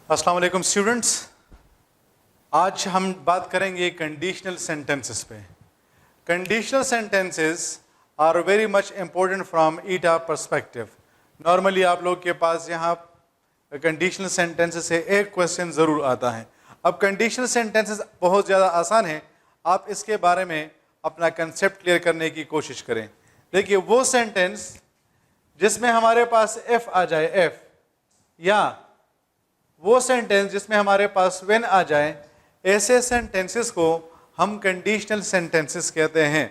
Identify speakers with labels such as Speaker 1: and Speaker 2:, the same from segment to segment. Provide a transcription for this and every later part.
Speaker 1: अस्सलाम वालेकुम स्टूडेंट्स, आज हम बात करेंगे कंडीशनल सेंटेंसेस पे। Conditional sentences are very much important from ETA perspective. Normally आप लोग के पास यहाँ कंडीशनल सेंटेंसेस से एक क्वेश्चन ज़रूर आता है। अब कंडीशनल सेंटेंसेस बहुत ज़्यादा आसान है, आप इसके बारे में अपना कंसेप्ट क्लियर करने की कोशिश करें। देखिए, वो सेंटेंस जिसमें हमारे पास एफ आ जाए, एफ, या वो सेंटेंस जिसमें हमारे पास व्हेन आ जाए, ऐसे सेंटेंसेस को हम कंडीशनल सेंटेंसेस कहते हैं।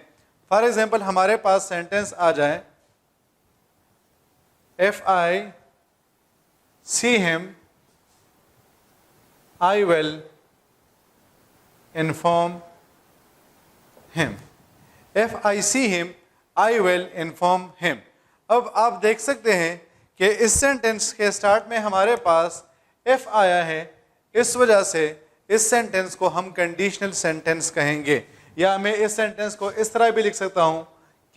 Speaker 1: फॉर एग्जांपल, हमारे पास सेंटेंस आ जाए if I see him I will inform him. If I see him I will inform him. अब आप देख सकते हैं कि इस सेंटेंस के स्टार्ट में हमारे पास एफ आया है, इस वजह से इस सेंटेंस को हम कंडीशनल सेंटेंस कहेंगे। या मैं इस सेंटेंस को इस तरह भी लिख सकता हूं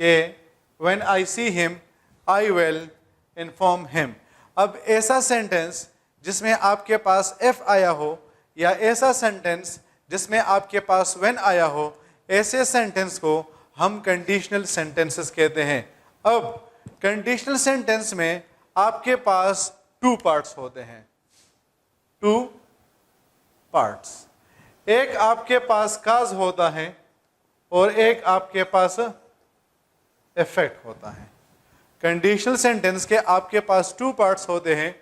Speaker 1: कि when I see him I will inform him. अब ऐसा सेंटेंस जिसमें आपके पास एफ आया हो, या ऐसा सेंटेंस जिसमें आपके पास व्हेन आया हो, ऐसे सेंटेंस को हम कंडीशनल सेंटेंसेस कहते हैं। अब कंडीशनल सेंटेंस में आपके पास टू पार्ट्स होते हैं, टू पार्ट्स। एक आपके पास काज होता है और एक आपके पास इफेक्ट होता है। कंडीशनल सेंटेंस के आपके पास टू पार्ट्स होते हैं,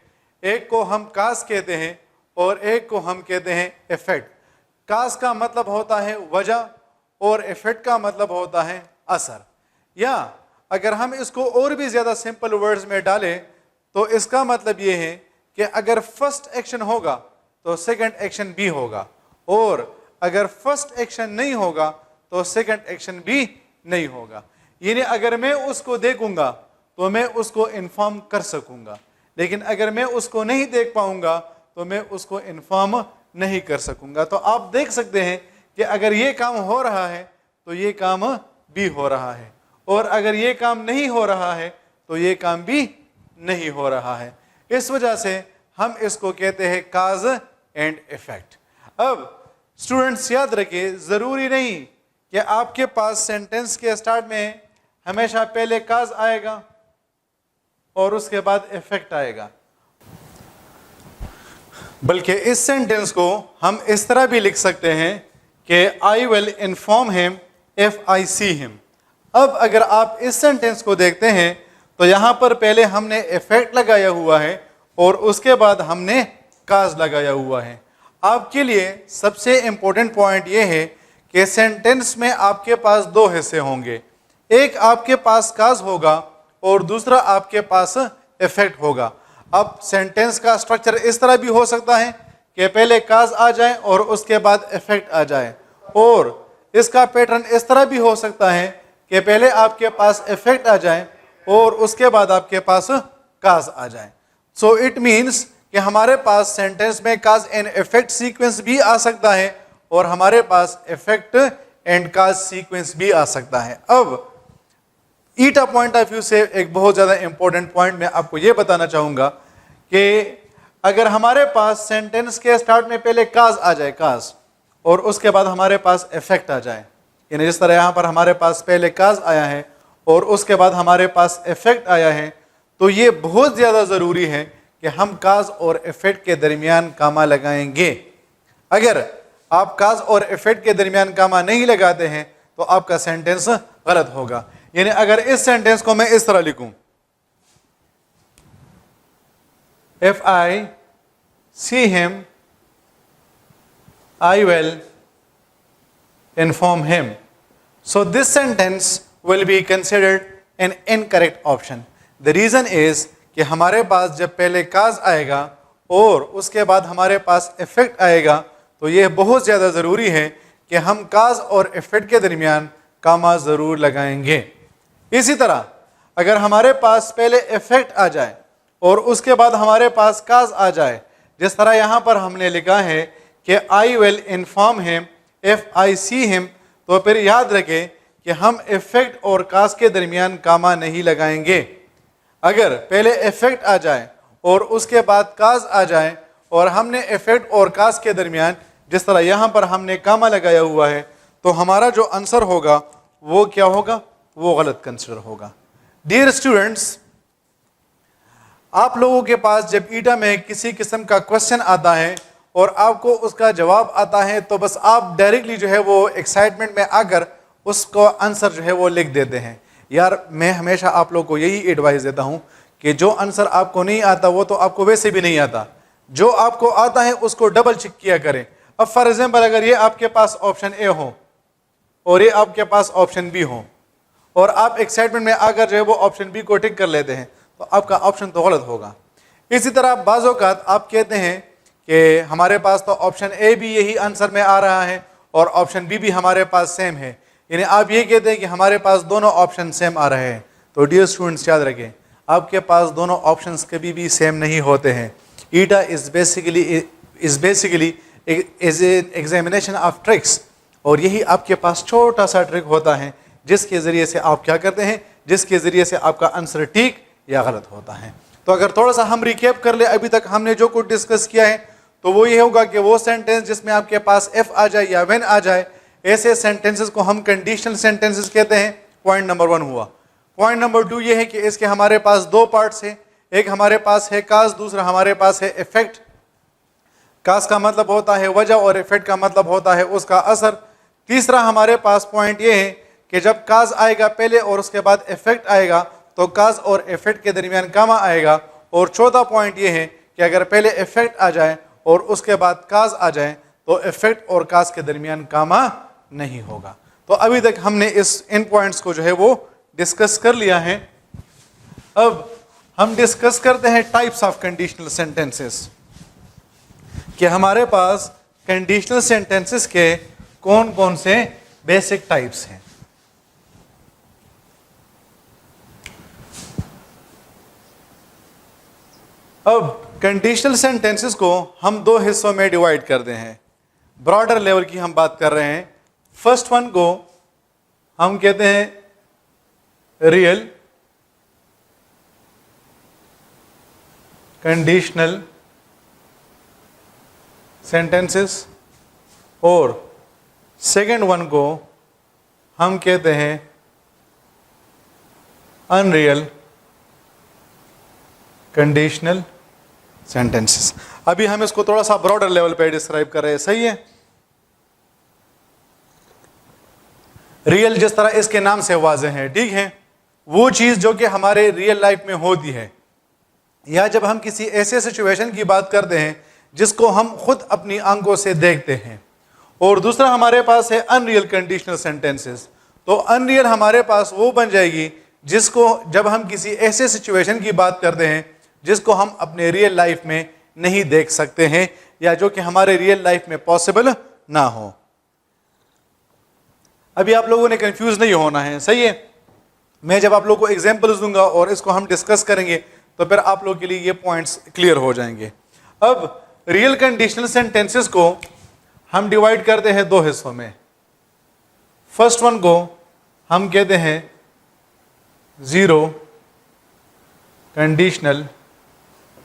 Speaker 1: एक को हम काज कहते हैं और एक को हम कहते हैं इफेक्ट। काज का मतलब होता है वजह और इफेक्ट का मतलब होता है असर। या अगर हम इसको और भी ज़्यादा सिंपल वर्ड्स में डालें तो इसका मतलब ये है कि अगर फर्स्ट एक्शन होगा तो सेकंड एक्शन भी होगा, और अगर फर्स्ट एक्शन नहीं होगा तो सेकंड एक्शन भी नहीं होगा। यानी अगर मैं उसको देखूंगा तो मैं उसको इन्फॉर्म कर सकूंगा, लेकिन अगर मैं उसको नहीं देख पाऊंगा तो मैं उसको इन्फॉर्म नहीं कर सकूंगा। तो आप देख सकते हैं कि अगर ये काम हो रहा है तो ये काम भी हो रहा है, और अगर ये काम नहीं हो रहा है तो ये काम भी नहीं हो रहा है। इस वजह से हम इसको कहते हैं काज एंड इफेक्ट। अब स्टूडेंट्स याद रखिए, जरूरी नहीं कि आपके पास सेंटेंस के स्टार्ट में हमेशा पहले काज आएगा और उसके बाद इफेक्ट आएगा, बल्कि इस सेंटेंस को हम इस तरह भी लिख सकते हैं कि आई will inform him if I see him. अब अगर आप इस सेंटेंस को देखते हैं तो यहां पर पहले हमने इफेक्ट लगाया हुआ है और उसके बाद हमने काज लगाया हुआ है। आपके लिए सबसे इंपॉर्टेंट पॉइंट यह है कि सेंटेंस में आपके पास दो हिस्से होंगे, एक आपके पास काज होगा और दूसरा आपके पास इफेक्ट होगा। अब सेंटेंस का स्ट्रक्चर इस तरह भी हो सकता है कि पहले काज आ जाए और उसके बाद इफेक्ट आ जाए, और इसका पैटर्न इस तरह भी हो सकता है कि पहले आपके पास इफेक्ट आ जाए और उसके बाद आपके पास काज आ जाए। सो इट मीन्स कि हमारे पास सेंटेंस में काज एंड इफेक्ट सीक्वेंस भी आ सकता है और हमारे पास इफेक्ट एंड काज सीक्वेंस भी आ सकता है। अब ईटा पॉइंट ऑफ व्यू से एक बहुत ज़्यादा इंपॉर्टेंट पॉइंट मैं आपको ये बताना चाहूँगा कि अगर हमारे पास सेंटेंस के स्टार्ट में पहले काज आ जाए, काज, और उसके बाद हमारे पास इफेक्ट आ जाए, यानी जिस तरह यहाँ पर हमारे पास पहले काज आया है और उसके बाद हमारे पास इफेक्ट आया है, तो ये बहुत ज़्यादा ज़रूरी है कि हम काज और इफेक्ट के दरमियान कामा लगाएंगे। अगर आप काज और इफेक्ट के दरमियान कामा नहीं लगाते हैं तो आपका सेंटेंस गलत होगा। यानी अगर इस सेंटेंस को मैं इस तरह लिखूं, if I see him I will inform him, so this sentence will be considered an incorrect option. The reason is कि हमारे पास जब पहले काज आएगा और उसके बाद हमारे पास इफेक्ट आएगा तो यह बहुत ज़्यादा ज़रूरी है कि हम काज और इफेक्ट के दरमियान कामा ज़रूर लगाएंगे। इसी तरह अगर हमारे पास पहले इफेक्ट आ जाए और उसके बाद हमारे पास काज आ जाए, जिस तरह यहाँ पर हमने लिखा है कि आई will inform him if I see him, तो फिर याद रखें कि हम इफेक्ट और काज के दरमियान कामा नहीं लगाएंगे। अगर पहले इफेक्ट आ जाए और उसके बाद काज आ जाए और हमने इफेक्ट और काज के दरमियान जिस तरह यहाँ पर हमने कामा लगाया हुआ है, तो हमारा जो आंसर होगा वो क्या होगा, वो गलत कंसिडर होगा। डियर स्टूडेंट्स, आप लोगों के पास जब ईटा में किसी किस्म का क्वेश्चन आता है और आपको उसका जवाब आता है, तो बस आप डायरेक्टली जो है वो एक्साइटमेंट में आकर उसको आंसर जो है वो लिख देते हैं। यार मैं हमेशा आप लोगों को यही एडवाइस देता हूँ कि जो आंसर आपको नहीं आता वो तो आपको वैसे भी नहीं आता, जो आपको आता है उसको डबल चेक किया करें। अब फॉर एग्जाम्पल अगर ये आपके पास ऑप्शन ए हो और ये आपके पास ऑप्शन बी हो और आप एक्साइटमेंट में आकर जो है वो ऑप्शन बी को टिक कर लेते हैं, तो आपका ऑप्शन तो गलत होगा। इसी तरह बाज़ औक़ात आप कहते हैं कि हमारे पास तो ऑप्शन ए भी यही आंसर में आ रहा है और ऑप्शन बी भी हमारे पास सेम है, यानी आप ये कहते हैं कि हमारे पास दोनों ऑप्शन सेम आ रहे हैं। तो डियर स्टूडेंट्स याद रखें, आपके पास दोनों ऑप्शंस कभी भी सेम नहीं होते हैं। ईटा is basically is examination of tricks, और यही आपके पास छोटा सा ट्रिक होता है जिसके ज़रिए से आप क्या करते हैं, जिसके ज़रिए से आपका आंसर ठीक या गलत होता है। तो अगर थोड़ा सा हम रिकैप कर ले अभी तक हमने जो कुछ डिस्कस किया है, तो वो ये होगा कि वो सेंटेंस जिसमें आपके पास एफ आ जाए या व्हेन आ जाए, ऐसे सेंटेंसेस को हम कंडीशनल सेंटेंसेस कहते हैं। पॉइंट नंबर 1 हुआ। पॉइंट नंबर 2 ये है कि इसके हमारे पास दो पार्ट्स हैं, एक हमारे पास है काज, दूसरा हमारे पास है इफेक्ट। काज का मतलब होता है वजह और इफेक्ट का मतलब होता है उसका असर। तीसरा हमारे पास पॉइंट ये है कि जब काज आएगा पहले और उसके बाद इफेक्ट आएगा, तो काज और इफेक्ट के दरमियान कामा आएगा। और चौथा पॉइंट ये है कि अगर पहले इफेक्ट आ जाए और उसके बाद काज आ जाए, तो इफेक्ट और काज के दरमियान कामा नहीं होगा। तो अभी तक हमने इन पॉइंट्स को जो है वो डिस्कस कर लिया है। अब हम डिस्कस करते हैं टाइप्स ऑफ कंडीशनल सेंटेंसेस, कि हमारे पास कंडीशनल सेंटेंसेस के कौन कौन से बेसिक टाइप्स हैं। अब कंडीशनल सेंटेंसेस को हम दो हिस्सों में डिवाइड करते हैं। ब्रॉडर लेवल की हम बात कर रहे हैं। फर्स्ट वन को हम कहते हैं रियल कंडीशनल सेंटेंसेस, और सेकंड वन को हम कहते हैं अनरियल कंडीशनल सेंटेंसेस। अभी हम इसको थोड़ा सा ब्रॉडर लेवल पे डिस्क्राइब कर रहे हैं, सही है। रियल जिस तरह इसके नाम से वाज़ेह है, ठीक है, वो चीज़ जो कि हमारे रियल लाइफ में होती है, या जब हम किसी ऐसे सिचुएशन की बात करते हैं जिसको हम खुद अपनी आंखों से देखते हैं। और दूसरा हमारे पास है अनरियल कंडीशनल सेंटेंसेस। तो अनरियल हमारे पास वो बन जाएगी जिसको जब हम किसी ऐसे सिचुएशन की बात करते हैं जिसको हम अपने रियल लाइफ में नहीं देख सकते हैं, या जो कि हमारे रियल लाइफ में पॉसिबल ना हो। अभी आप लोगों ने कंफ्यूज नहीं होना है, सही है। मैं जब आप लोगों को एग्जांपल्स दूंगा और इसको हम डिस्कस करेंगे, तो फिर आप लोगों के लिए ये पॉइंट्स क्लियर हो जाएंगे। अब रियल कंडीशनल सेंटेंसेस को हम डिवाइड करते हैं दो हिस्सों में। फर्स्ट वन को हम कहते हैं जीरो कंडीशनल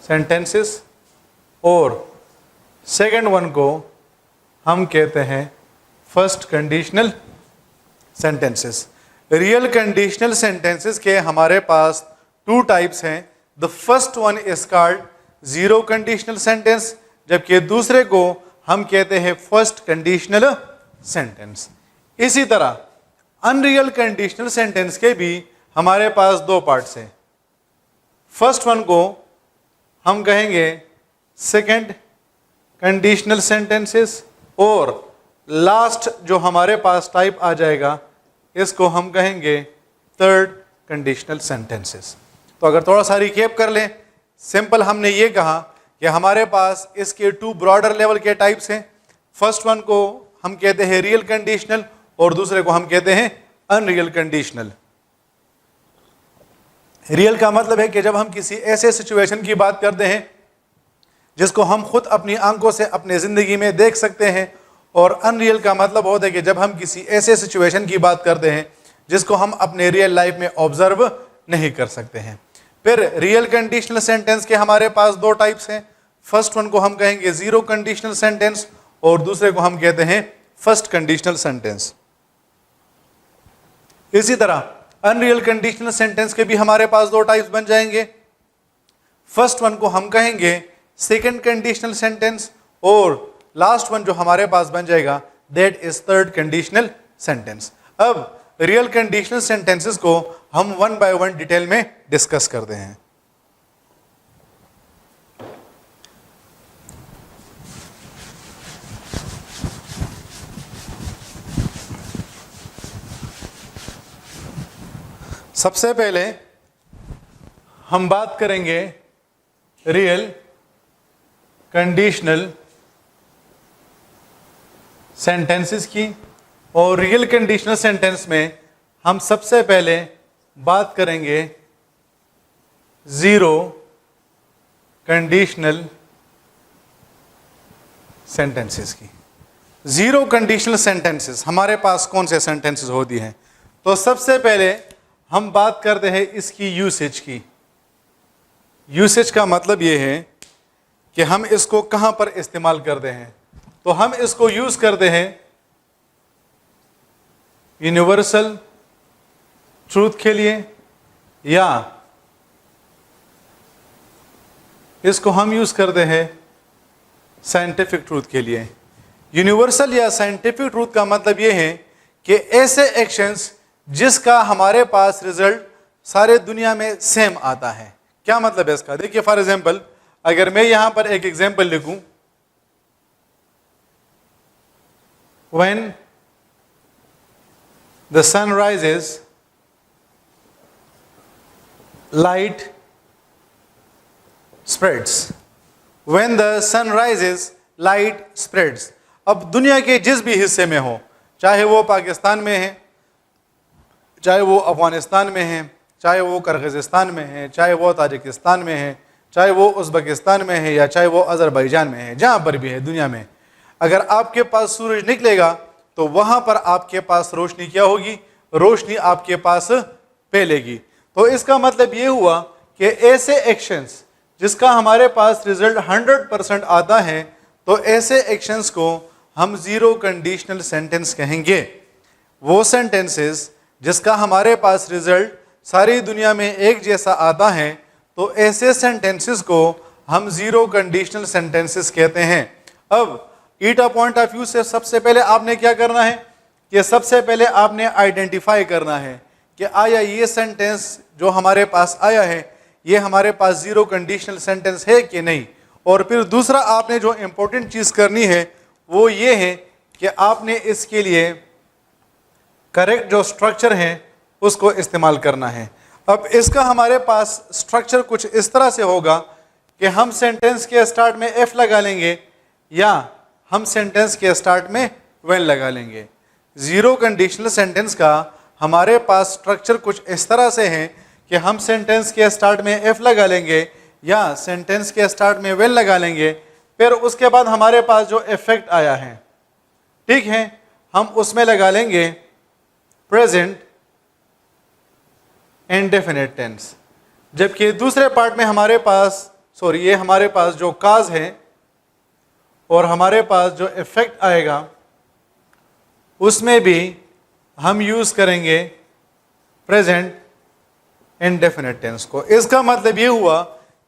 Speaker 1: सेंटेंसेस, और सेकंड वन को हम कहते हैं first conditional sentences. Real conditional sentences के हमारे पास टू टाइप्स हैं। The first one is called zero conditional sentence, जबकि दूसरे को हम कहते हैं फर्स्ट कंडीशनल सेंटेंस। इसी तरह अनरियल कंडीशनल सेंटेंस के भी हमारे पास दो पार्ट्स हैं। फर्स्ट वन को हम कहेंगे सेकंड कंडीशनल सेंटेंसेस, और लास्ट जो हमारे पास टाइप आ जाएगा इसको हम कहेंगे थर्ड कंडीशनल सेंटेंसेस। तो अगर थोड़ा सा रिकैप कर लें, सिंपल हमने ये कहा कि हमारे पास इसके टू ब्रॉडर लेवल के टाइप्स हैं। फर्स्ट वन को हम कहते हैं रियल कंडीशनल, और दूसरे को हम कहते हैं अनरियल कंडीशनल। रियल का मतलब है कि जब हम किसी ऐसे सिचुएशन की बात करते हैं जिसको हम खुद अपनी आंखों से अपने ज़िंदगी में देख सकते हैं, और अनरियल का मतलब होता है कि जब हम किसी ऐसे सिचुएशन की बात करते हैं जिसको हम अपने रियल लाइफ में ऑब्जर्व नहीं कर सकते हैं। फिर रियल कंडीशनल सेंटेंस के हमारे पास दो टाइप्स हैं। फर्स्ट वन को हम कहेंगे जीरो कंडीशनल सेंटेंस और दूसरे को हम कहते हैं फर्स्ट कंडीशनल सेंटेंस। इसी तरह अनरियल कंडीशनल सेंटेंस के भी हमारे पास दो टाइप्स बन जाएंगे। फर्स्ट वन को हम कहेंगे सेकंड कंडीशनल सेंटेंस और लास्ट वन जो हमारे पास बन जाएगा that is third conditional sentence. अब रियल कंडीशनल सेंटेंसेस को हम वन बाय वन डिटेल में डिस्कस करते हैं। सबसे पहले हम बात करेंगे रियल कंडीशनल सेंटेंसेस की, और रियल कंडीशनल सेंटेंस में हम सबसे पहले बात करेंगे जीरो कंडीशनल सेंटेंसेस की। जीरो कंडीशनल सेंटेंसेस हमारे पास कौन से सेंटेंसेस होती हैं? तो सबसे पहले हम बात करते हैं इसकी यूसेज की। यूसेज का मतलब ये है कि हम इसको कहां पर इस्तेमाल करते हैं। तो हम इसको यूज करते हैं यूनिवर्सल ट्रूथ के लिए, या इसको हम यूज करते हैं साइंटिफिक ट्रूथ के लिए। यूनिवर्सल या साइंटिफिक ट्रूथ का मतलब यह है कि ऐसे एक्शंस जिसका हमारे पास रिजल्ट सारे दुनिया में सेम आता है। क्या मतलब है इसका? देखिए फॉर एग्जांपल, अगर मैं यहां पर एक एग्जांपल लिखूं, when the sun rises light spreads, when the sun rises light spreads. अब दुनिया के जिस भी हिस्से में हो, चाहे वो पाकिस्तान में है, चाहे वो अफगानिस्तान में है, चाहे वो किर्गिज़स्तान में है, चाहे वो ताजिकिस्तान में है, चाहे वो उज़्बेकिस्तान में है, या चाहे वो अज़रबैजान में है, जहाँ पर भी है दुनिया में, अगर आपके पास सूरज निकलेगा तो वहाँ पर आपके पास रोशनी क्या होगी? रोशनी आपके पास फैलेगी। तो इसका मतलब ये हुआ कि ऐसे एक्शंस जिसका हमारे पास रिजल्ट 100% आता है, तो ऐसे एक्शंस को हम जीरो कंडीशनल सेंटेंस कहेंगे। वो सेंटेंसेस जिसका हमारे पास रिजल्ट सारी दुनिया में एक जैसा आता है, तो ऐसे सेंटेंसेस को हम जीरो कंडीशनल सेंटेंसेस कहते हैं। अब ईटा पॉइंट ऑफ व्यू से सबसे पहले आपने क्या करना है कि सबसे पहले आपने आइडेंटिफाई करना है कि आया ये सेंटेंस जो हमारे पास आया है ये हमारे पास जीरो कंडीशनल सेंटेंस है कि नहीं। और फिर दूसरा आपने जो इंपॉर्टेंट चीज़ करनी है वो ये है कि आपने इसके लिए करेक्ट जो स्ट्रक्चर है उसको इस्तेमाल करना है। अब इसका हमारे पास स्ट्रक्चर कुछ इस तरह से होगा कि हम सेंटेंस के स्टार्ट में एफ लगा लेंगे या हम सेंटेंस के स्टार्ट में व्हेन लगा लेंगे। जीरो कंडीशनल सेंटेंस का हमारे पास स्ट्रक्चर कुछ इस तरह से है कि हम सेंटेंस के स्टार्ट में एफ लगा लेंगे या सेंटेंस के स्टार्ट में व्हेन लगा लेंगे, फिर उसके बाद हमारे पास जो इफेक्ट आया है, ठीक है, हम उसमें लगा लेंगे प्रेजेंट इंडेफिनिट टेंस। जबकि दूसरे पार्ट में हमारे पास ये हमारे पास जो काज है और हमारे पास जो इफेक्ट आएगा उसमें भी हम यूज करेंगे प्रेजेंट इंडेफिनिट टेंस को। इसका मतलब ये हुआ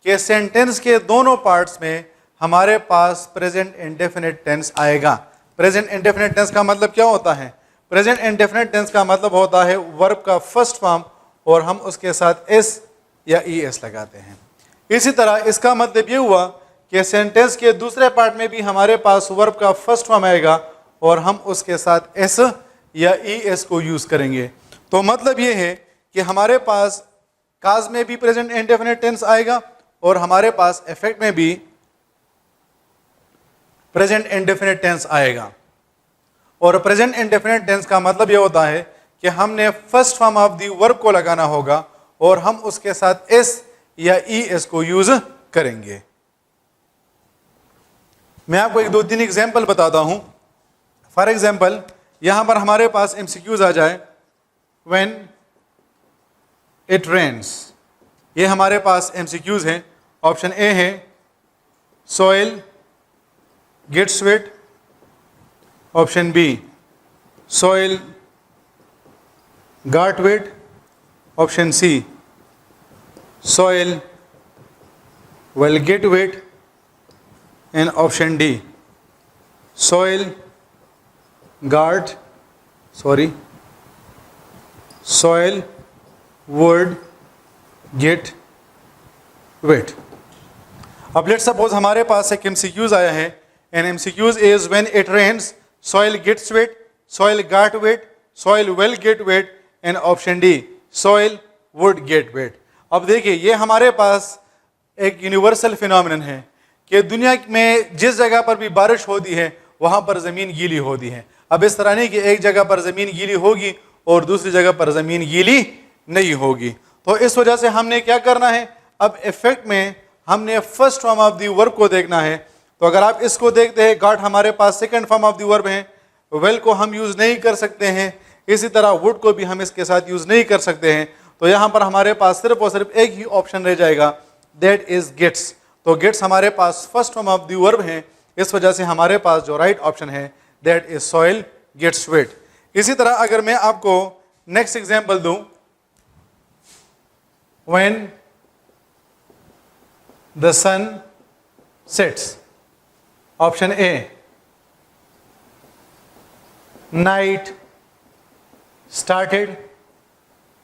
Speaker 1: कि सेंटेंस के दोनों पार्ट्स में हमारे पास प्रेजेंट इंडेफिनिट टेंस आएगा। प्रेजेंट इंडेफिनिट टेंस का मतलब क्या होता है? प्रेजेंट इंडेफिनिट टेंस का मतलब होता है वर्ब का फर्स्ट फॉर्म और हम उसके साथ एस या ई एस लगाते हैं। इसी तरह इसका मतलब ये हुआ कि सेंटेंस के दूसरे पार्ट में भी हमारे पास वर्ब का फर्स्ट फॉर्म आएगा और हम उसके साथ एस या ई एस को यूज करेंगे। तो मतलब ये है कि हमारे पास काज में भी प्रेजेंट इंडेफिनिट टेंस आएगा और हमारे पास इफेक्ट में भी प्रेजेंट इंडेफिनिट टेंस आएगा। और प्रेजेंट इंडेफिनिट टेंस का मतलब यह होता है कि हमने first form of the verb को लगाना होगा और हम उसके साथ एस या ई एस को यूज करेंगे। मैं आपको एक दो तीन एग्जांपल बताता हूं। फॉर एग्जांपल यहां पर हमारे पास एमसीक्यूज आ जाए, व्हेन इट रेन्स, ये हमारे पास एमसीक्यूज हैं। ऑप्शन ए है soil gets wet. Option B, soil got wet. Option C, soil will get wet. And option D, soil would get wet. अब लेट्स सपोज हमारे पास एक MCQs आया है, and MCQs is when it rains, soil gets wet, soil got wet, soil will get wet, and option D, soil would get wet. अब देखिए ये हमारे पास एक यूनिवर्सल फिनोमिनन है कि दुनिया में जिस जगह पर भी बारिश होती है वहाँ पर ज़मीन गीली होती है। अब इस तरह नहीं कि एक जगह पर ज़मीन गीली होगी और दूसरी जगह पर ज़मीन गीली नहीं होगी। तो इस वजह से हमने क्या करना है, अब इफेक्ट में हमने first form of the verb को देखना है। तो अगर आप इसको देखते हैं, गॉट हमारे पास second form of the verb है, वेल को हम यूज़ नहीं कर सकते हैं, इसी तरह वुड को भी हम इसके साथ यूज़ नहीं कर सकते हैं। तो यहाँ पर हमारे पास सिर्फ और सिर्फ एक ही ऑप्शन रह जाएगा, दैट इज़ गेट्स। तो गेट्स हमारे पास first form of the verb है, इस वजह से हमारे पास जो राइट ऑप्शन है that is soil gets wet. इसी तरह अगर मैं आपको नेक्स्ट एग्जांपल दूं, when the sun sets, option A, night started,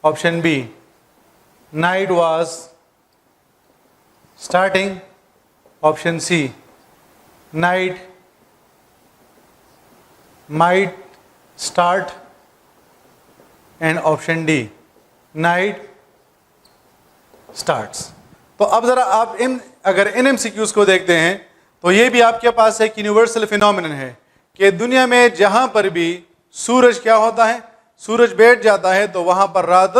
Speaker 1: option B, night was starting, option C, night might start, and option D, night starts. तो अब ज़रा आप अगर इन MCQs को देखते हैं तो ये भी आपके पास एक यूनिवर्सल फिनोमिनन है कि दुनिया में जहाँ पर भी सूरज क्या होता है, सूरज बैठ जाता है तो वहाँ पर रात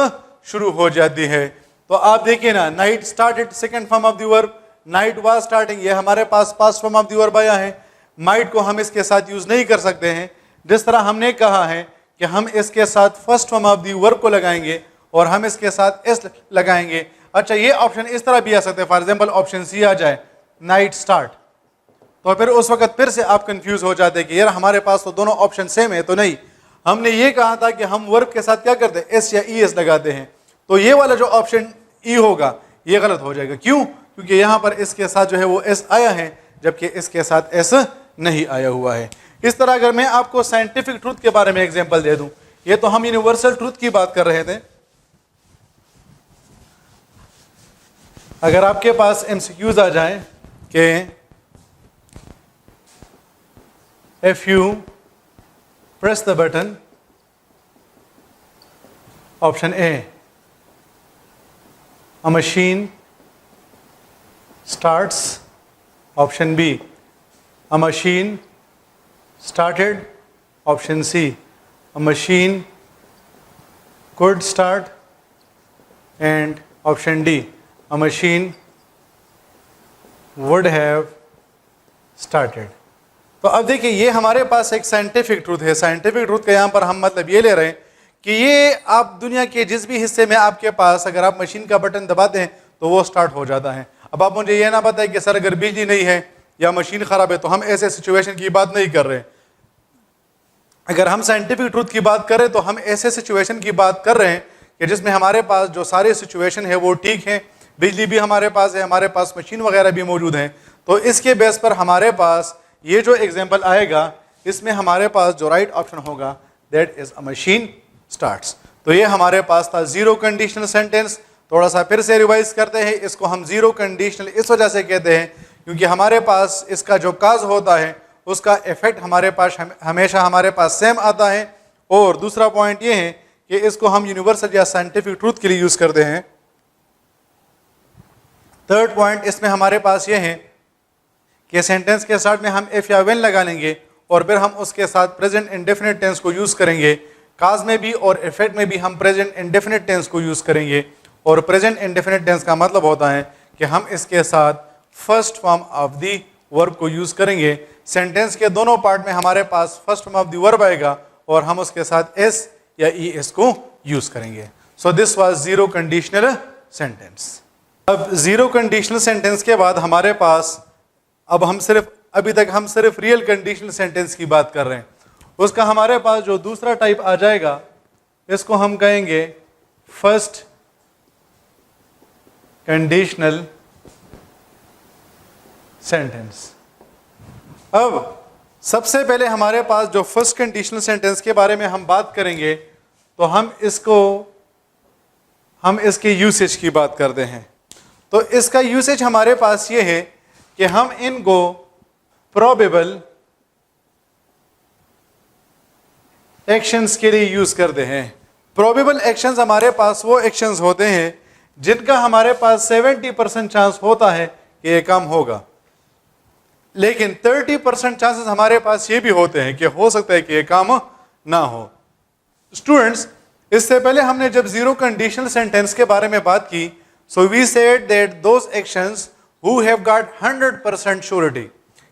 Speaker 1: शुरू हो जाती है। तो आप देखिए ना, night started second form of the verb, night was starting ये हमारे पास past form of the verb आया है। माइट को हम इसके साथ यूज नहीं कर सकते हैं, जिस तरह हमने कहा है कि हम इसके साथ first form of the verb को लगाएंगे और हम इसके साथ एस लगाएंगे। अच्छा, ये ऑप्शन इस तरह भी आ सकते हैं, फॉर एग्जांपल ऑप्शन सी आ जाए, नाइट स्टार्ट, तो फिर उस वक्त फिर से आप कंफ्यूज हो जाते हैं कि यार हमारे पास तो दोनों ऑप्शन सेम है। तो नहीं, हमने ये कहा था कि हम वर्ब के साथ क्या करते हैं, एस या ई एस लगाते हैं। तो ये वाला जो ऑप्शन ई होगा ये गलत हो जाएगा। क्यों? क्योंकि यहाँ पर इसके साथ जो है वो एस आया है, जबकि इसके साथ एस नहीं आया हुआ है। इस तरह अगर मैं आपको साइंटिफिक ट्रूथ के बारे में एग्जांपल दे दूं, ये तो हम यूनिवर्सल ट्रूथ की बात कर रहे थे। अगर आपके पास एमसीक्यूज आ जाए कि if you press the button, option A, a machine starts, option B, a machine started, option C, a machine could start, and option D, a machine would have started. तो अब देखिए ये हमारे पास एक साइंटिफिक ट्रूथ है। Scientific truth का यहाँ पर हम मतलब ये ले रहे हैं कि ये आप दुनिया के जिस भी हिस्से में आपके पास अगर आप मशीन का बटन दबाते हैं तो वो स्टार्ट हो जाता है। अब आप मुझे ये ना बताएं कि सर अगर बिजली नहीं है या मशीन ख़राब है, तो हम ऐसे सिचुएशन की बात नहीं कर रहे। अगर हम साइंटिफिक ट्रूथ की बात करें तो हम ऐसे सिचुएशन की बात कर रहे हैं कि जिसमें हमारे पास जो सारे सिचुएशन है वो ठीक है, बिजली भी हमारे पास है, हमारे पास मशीन वगैरह भी मौजूद हैं। तो इसके बेस पर हमारे पास ये जो एग्जाम्पल आएगा इसमें हमारे पास जो राइट ऑप्शन होगा that is a machine starts. तो ये हमारे पास था जीरो कंडीशनल सेंटेंस। थोड़ा सा फिर से रिवाइज करते हैं, इसको हम जीरो कंडीशनल इस वजह से कहते हैं क्योंकि हमारे पास इसका जो काज होता है उसका इफेक्ट हमारे पास हमेशा हमारे पास सेम आता है। और दूसरा पॉइंट ये है कि इसको हम यूनिवर्सल या साइंटिफिक ट्रूथ के लिए यूज करते हैं। थर्ड पॉइंट इसमें हमारे पास ये है कि सेंटेंस के स्टार्ट में हम इफ या व्हेन लगा लेंगे और फिर हम उसके साथ प्रेजेंट इंडेफिनिट टेंस को यूज करेंगे। काज में भी और इफेक्ट में भी हम प्रेजेंट इंडेफिनिट टेंस को यूज करेंगे। और प्रेजेंट इंडेफिनिट टेंस का मतलब होता है कि हम इसके साथ first form of the verb को यूज करेंगे। सेंटेंस के दोनों पार्ट में हमारे पास first form of the verb आएगा और हम उसके साथ एस या ई एस को यूज करेंगे। So this was zero conditional sentence. अब जीरो कंडीशनल सेंटेंस के बाद हमारे पास अब अभी तक हम सिर्फ रियल कंडीशनल सेंटेंस की बात कर रहे हैं। उसका हमारे पास जो दूसरा टाइप आ जाएगा, इसको हम कहेंगे फर्स्ट कंडीशनल सेंटेंस। अब सबसे पहले हमारे पास जो फर्स्ट कंडीशनल सेंटेंस के बारे में हम बात करेंगे, तो हम इसके यूसेज की बात करते हैं। तो इसका यूसेज हमारे पास ये है कि हम इनको प्रोबेबल एक्शंस के लिए यूज करते हैं। प्रोबेबल एक्शंस हमारे पास वो एक्शंस होते हैं जिनका हमारे पास 70% चांस होता है कि ये काम होगा, लेकिन 30% चांसेस हमारे पास ये भी होते हैं कि हो सकता है कि ये काम ना हो। स्टूडेंट्स, इससे पहले हमने जब जीरो कंडीशनल सेंटेंस के बारे में बात की, so we said that those actions who have got 100% surety,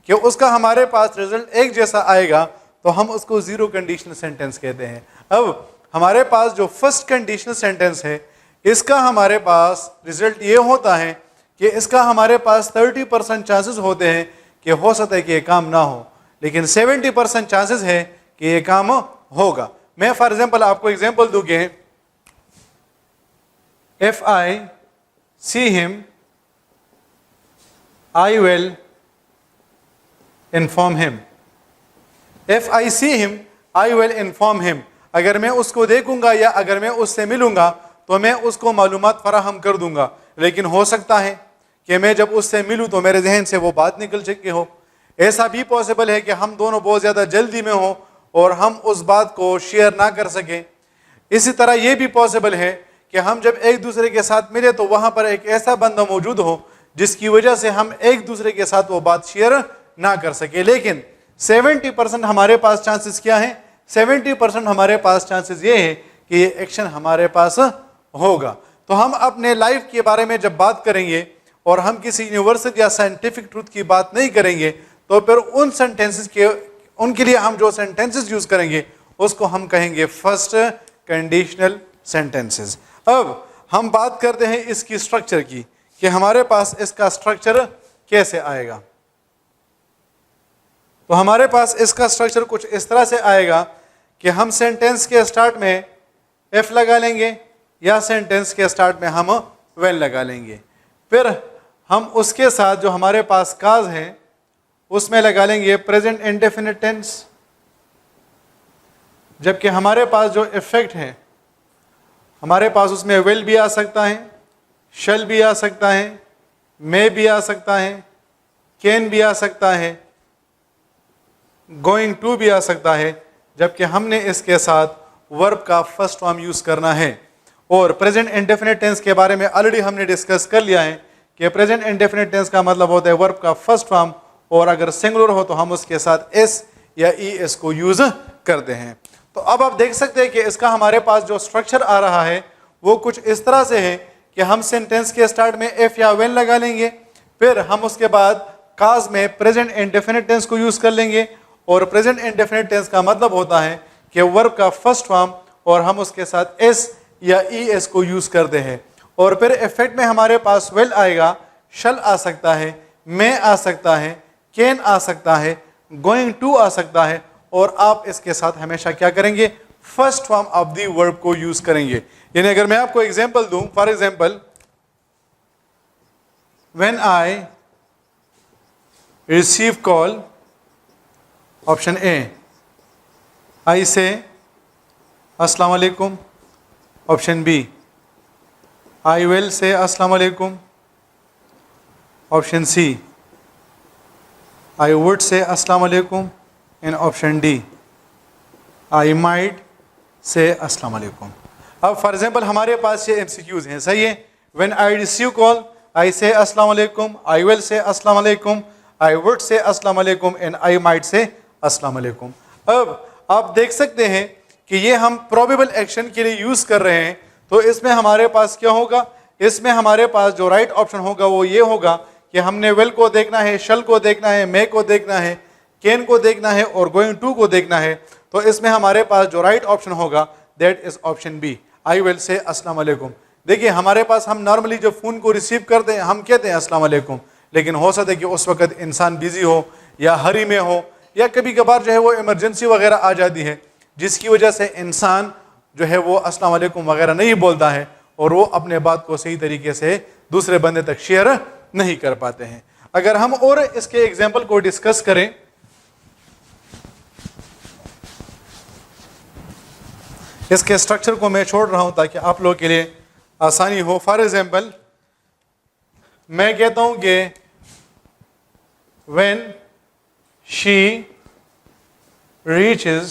Speaker 1: कि उसका हमारे पास रिजल्ट एक जैसा आएगा, तो हम उसको जीरो कंडीशनल सेंटेंस कहते हैं। अब हमारे पास जो फर्स्ट कंडीशनल सेंटेंस है, इसका हमारे पास रिजल्ट ये होता है कि इसका हमारे पास 30% चांसेस होते हैं कि हो सकता है कि ये काम ना हो, लेकिन 70% चांसेस है कि ये काम होगा। मैं फॉर एग्जांपल आपको एग्जांपल दूंगे, if I see him I will inform him. If I see him I will inform him, अगर मैं उसको देखूंगा या अगर मैं उससे मिलूंगा तो मैं उसको मालूमात फराहम कर दूंगा, लेकिन हो सकता है कि मैं जब उससे मिलूं तो मेरे जहन से वो बात निकल चुकी हो। ऐसा भी पॉसिबल है कि हम दोनों बहुत ज़्यादा जल्दी में हो और हम उस बात को शेयर ना कर सकें। इसी तरह ये भी पॉसिबल है कि हम जब एक दूसरे के साथ मिले तो वहाँ पर एक ऐसा बंदा मौजूद हो जिसकी वजह से हम एक दूसरे के साथ वो बात शेयर ना कर सके, लेकिन 70% हमारे पास चांसेस क्या है? 70% हमारे पास चांसेस ये है कि ये एक्शन हमारे पास होगा। तो हम अपने लाइफ के बारे में जब बात करेंगे और हम किसी यूनिवर्सल या साइंटिफिक ट्रूथ की बात नहीं करेंगे, तो फिर उनके लिए हम जो सेंटेंसेस यूज करेंगे उसको हम कहेंगे फर्स्ट कंडीशनल सेंटेंसेस। अब हम बात करते हैं इसकी स्ट्रक्चर की, कि हमारे पास इसका स्ट्रक्चर कैसे आएगा। तो हमारे पास इसका स्ट्रक्चर कुछ इस तरह से आएगा कि हम सेंटेंस के स्टार्ट में एफ लगा लेंगे या सेंटेंस के स्टार्ट में हम वेल लगा लेंगे, फिर हम उसके साथ जो हमारे पास काज है उसमें लगा लेंगे प्रेजेंट इंडेफिनिट टेंस, जबकि हमारे पास जो इफेक्ट है हमारे पास उसमें विल भी आ सकता है, शैल भी आ सकता है, मे भी आ सकता है, कैन भी आ सकता है, गोइंग टू भी आ सकता है, जबकि हमने इसके साथ वर्ब का फर्स्ट फॉर्म यूज करना है। और प्रेजेंट इंडेफिनिट टेंस के बारे में ऑलरेडी हमने डिस्कस कर लिया है कि प्रेजेंट इंडेफिनिट टेंस का मतलब होता है वर्ब का फर्स्ट फॉर्म, और अगर सिंगुलर हो तो हम उसके साथ एस या ई एस को यूज करते हैं। तो अब आप देख सकते हैं कि इसका हमारे पास जो स्ट्रक्चर आ रहा है वो कुछ इस तरह से है कि हम सेंटेंस के स्टार्ट में एफ या वेन लगा लेंगे, फिर हम उसके बाद काज में प्रेजेंट इंडेफिनिट टेंस को यूज कर लेंगे, और प्रेजेंट इंडेफिनिट टेंस का मतलब होता है कि वर्ब का फर्स्ट फॉर्म और हम उसके साथ एस या ई एस को यूज करते हैं। और फिर इफेक्ट में हमारे पास वेल आएगा, शल आ सकता है, मे आ सकता है, कैन आ सकता है, गोइंग टू आ सकता है, और आप इसके साथ हमेशा क्या करेंगे? First form of the verb को यूज करेंगे। यानी अगर मैं आपको एग्जांपल दूं, for example when I receive call, option A, I say अस्सलाम वालेकुम, option B, I will say अस्सलाम वालेकुम, option C, I would say अस्सलाम वालेकुम, in option D, I might say अस्सलाम वालेकुम। अब फॉर एग्जाम्पल हमारे पास ये MCQs हैं, सही है। When I receive call, I say अस्सलाम वालेकुम, I will say अस्सलाम वालेकुम, I would say अस्सलाम वालेकुम, and I might say अस्सलाम वालेकुम। अब आप देख सकते हैं कि ये हम प्रोबेबल एक्शन के लिए यूज कर रहे हैं, तो इसमें हमारे पास क्या होगा? इसमें हमारे पास जो राइट ऑप्शन होगा वो ये होगा कि हमने वेल को देखना है, शल को देखना है, मे को देखना है, कैन को देखना है और गोइंग टू को देखना है। तो इसमें हमारे पास जो राइट ऑप्शन होगा that is option B, I will say अस्सलाम वालेकुम। देखिए हमारे पास हम नॉर्मली जो फ़ोन को रिसीव करते हैं हम कहते हैं अस्सलाम वालेकुम, लेकिन हो सकता है कि उस वक्त इंसान बिजी हो या हरी में हो, या कभी कभार जो है वो इमरजेंसी वगैरह आ जाती है, जिसकी वजह से इंसान जो है वो अस्सलाम वालेकुम वगैरह नहीं बोलता है और वो अपने बात को सही तरीके से दूसरे बंदे तक शेयर नहीं कर पाते हैं। अगर हम और इसके एग्जाम्पल को डिस्कस करें, इसके स्ट्रक्चर को मैं छोड़ रहा हूं ताकि आप लोगों के लिए आसानी हो। फॉर एग्जाम्पल मैं कहता हूं कि when she reaches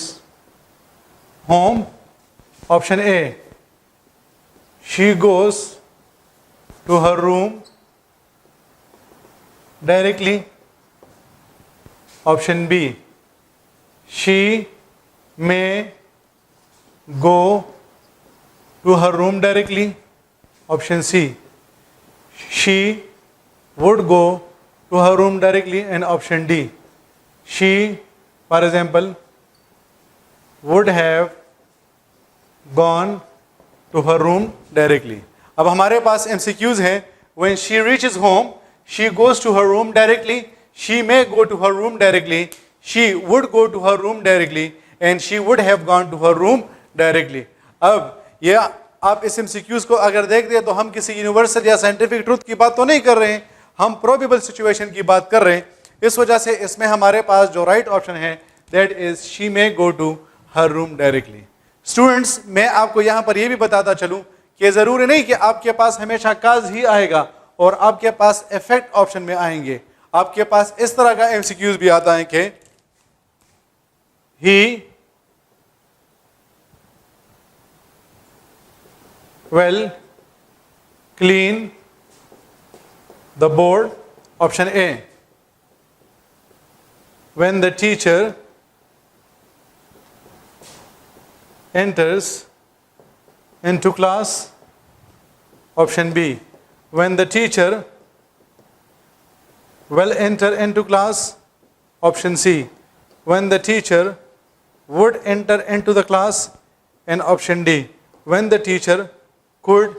Speaker 1: home, option A, she goes to her room directly, option B, she may go to her room directly, option C, she would go to her room directly, and option D, she, for example, would have gone to her room directly. अब हमारे पास MCQs हैं। when she reaches home, she goes to her room directly, she may go to her room directly, she would go to her room directly, and she would have gone to her room directly. अब ये आप इस MCQs को अगर देख दें तो हम किसी यूनिवर्सल या साइंटिफिक ट्रूथ की बात तो नहीं कर रहे हैं, हम प्रोबेबल सिचुएशन की बात कर रहे हैं। इस वजह से इसमें हमारे पास जो राइट ऑप्शन है that is she may go to her room directly. Students, मैं आपको यहाँ पर यह भी बताता चलूँ कि ज़रूरी नहीं कि आपके पास हमेशा काज ही आएगा और आपके पास इफेक्ट ऑप्शन में आएंगे। आपके पास इस तरह का MCQs भी आता है कि ही will clean the board, option A, when the teacher enters into class, option B, when the teacher will enter into class, option C, when the teacher would enter into the class, and option D, when the teacher could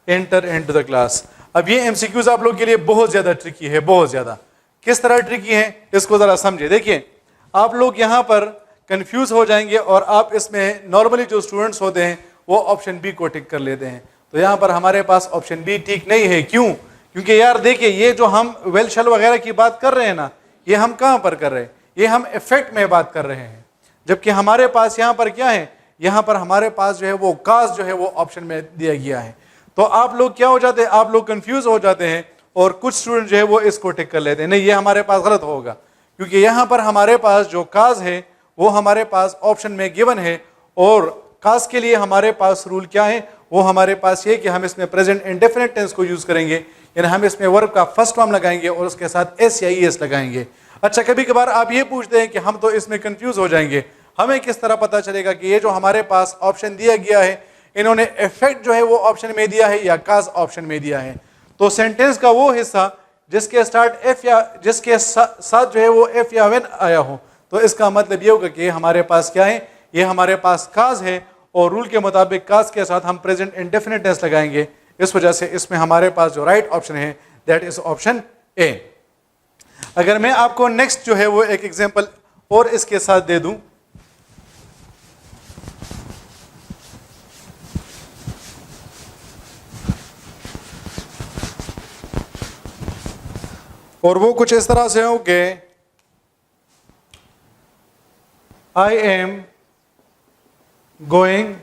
Speaker 1: enter into the class। अब ये MCQs आप लोग के लिए बहुत ज़्यादा tricky है, बहुत ज़्यादा। किस तरह ट्रिकी है इसको ज़रा समझे। देखिए, आप लोग यहाँ पर कंफ्यूज हो जाएंगे और आप इसमें नॉर्मली जो स्टूडेंट्स होते हैं वो ऑप्शन बी को टिक कर लेते हैं। तो यहाँ पर हमारे पास ऑप्शन बी ठीक नहीं है। क्यों? क्योंकि यार देखिए, ये जो हम वेल शल वगैरह की बात कर रहे हैं ना, ये हम कहाँ पर कर रहे हैं? ये हम इफेक्ट में बात कर रहे हैं, जबकि हमारे पास यहाँ पर क्या है? यहाँ पर हमारे पास जो है वो काज जो है वो ऑप्शन में दिया गया है। तो आप लोग क्या हो जाते हैं? आप लोग कंफ्यूज हो जाते हैं और कुछ स्टूडेंट जो है वो इसको टिक कर लेते हैं। नहीं, ये हमारे पास गलत होगा, क्योंकि यहाँ पर हमारे पास जो काज है वो हमारे पास ऑप्शन में गिवन है और काज के लिए हमारे पास रूल क्या है? वो हमारे पास ये कि हम इसमें प्रेजेंट इंडेफिनिट टेंस को यूज करेंगे, यानी हम इसमें वर्ब का फर्स्ट फॉर्म लगाएंगे और उसके साथ एस या ईएस लगाएंगे। अच्छा, कभी कभार आप ये पूछते हैं कि हम तो इसमें कंफ्यूज हो जाएंगे, हमें किस तरह पता चलेगा कि ये जो हमारे पास ऑप्शन दिया गया है इन्होंने इफेक्ट जो है वो ऑप्शन में दिया है या काज ऑप्शन में दिया है? तो सेंटेंस का वो हिस्सा जिसके स्टार्ट एफ या जिसके साथ जो है वो एफ या वेन आया हो, तो इसका मतलब ये होगा कि हमारे पास क्या है? ये हमारे पास काज है और रूल के मुताबिक काज के साथ हम प्रेजेंट इंडेफिनिट टेंस लगाएंगे। इस वजह से इसमें हमारे पास जो राइट ऑप्शन है दैट इज ऑप्शन ए। अगर मैं आपको नेक्स्ट जो है वो एक एग्जांपल और इसके साथ दे दूं, और वो कुछ इस तरह से हो कि I am going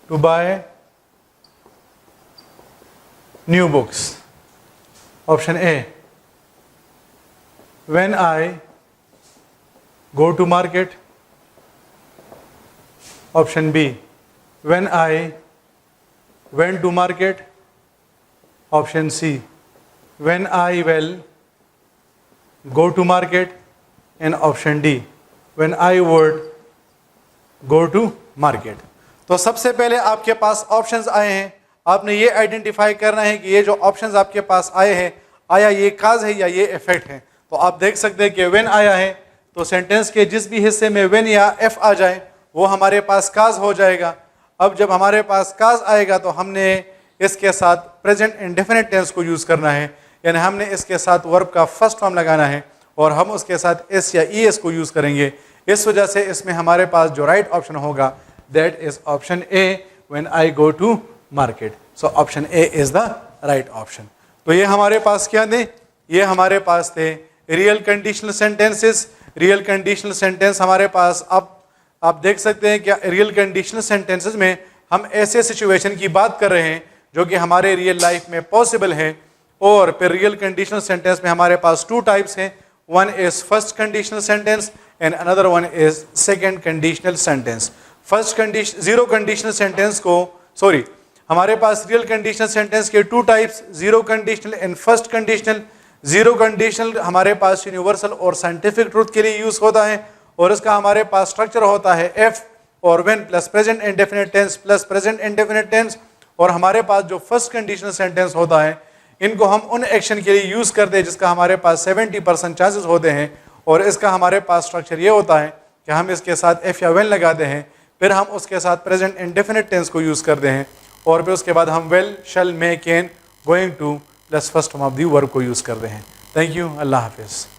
Speaker 1: to buy new books, option A, when I go to market, option B, when I went to market, option C, when I will go to market, and option D, when I would go to market। तो सबसे पहले आपके पास options आए हैं, आपने ये identify करना है कि ये जो ऑप्शंस आपके पास आए हैं, आया ये काज है या ये इफेक्ट है। तो आप देख सकते हैं कि when आया है तो सेंटेंस के जिस भी हिस्से में when या f आ जाए वो हमारे पास काज हो जाएगा। अब जब हमारे पास काज आएगा तो हमने इसके साथ प्रेजेंट इंडेफिनिट टेंस को यूज करना है, यानी हमने इसके साथ वर्ब का फर्स्ट फॉर्म लगाना है और हम उसके साथ एस या ई एस को यूज़ करेंगे। इस वजह से इसमें हमारे पास जो राइट ऑप्शन होगा that is option A, when I go to market. So option A is the right option. तो ये हमारे पास क्या थे, ये हमारे पास थे real conditional sentences. Real conditional sentence हमारे पास, अब आप देख सकते हैं कि रियल कंडीशनल सेंटेंसेस में हम ऐसे सिचुएशन की बात कर रहे हैं जो कि हमारे रियल लाइफ में पॉसिबल है। और फिर रियल कंडीशनल सेंटेंस में हमारे पास टू टाइप्स हैं, one is first conditional sentence and another one is second conditional sentence. First condition zero conditional sentence को, सॉरी, हमारे पास रियल कंडीशनल सेंटेंस के two types, zero conditional and first conditional. Zero conditional हमारे पास universal और scientific truth के लिए use होता है और इसका हमारे पास स्ट्रक्चर होता है एफ और when plus present indefinite tense plus present indefinite tense. और हमारे पास जो फर्स्ट कंडीशनल सेंटेंस होता है, इनको हम उन एक्शन के लिए यूज करते हैं जिसका हमारे पास 70% चांसेस होते हैं। और इसका हमारे पास स्ट्रक्चर ये होता है कि हम इसके साथ एफ या व्हेन लगाते हैं, फिर हम उसके साथ प्रेजेंट इंडेफिनिट टेंस को यूज करते हैं और फिर उसके बाद हम will, shall, may, can, going to plus first form of the verb को यूज करते हैं। थैंक यू, अल्लाह हाफिज़।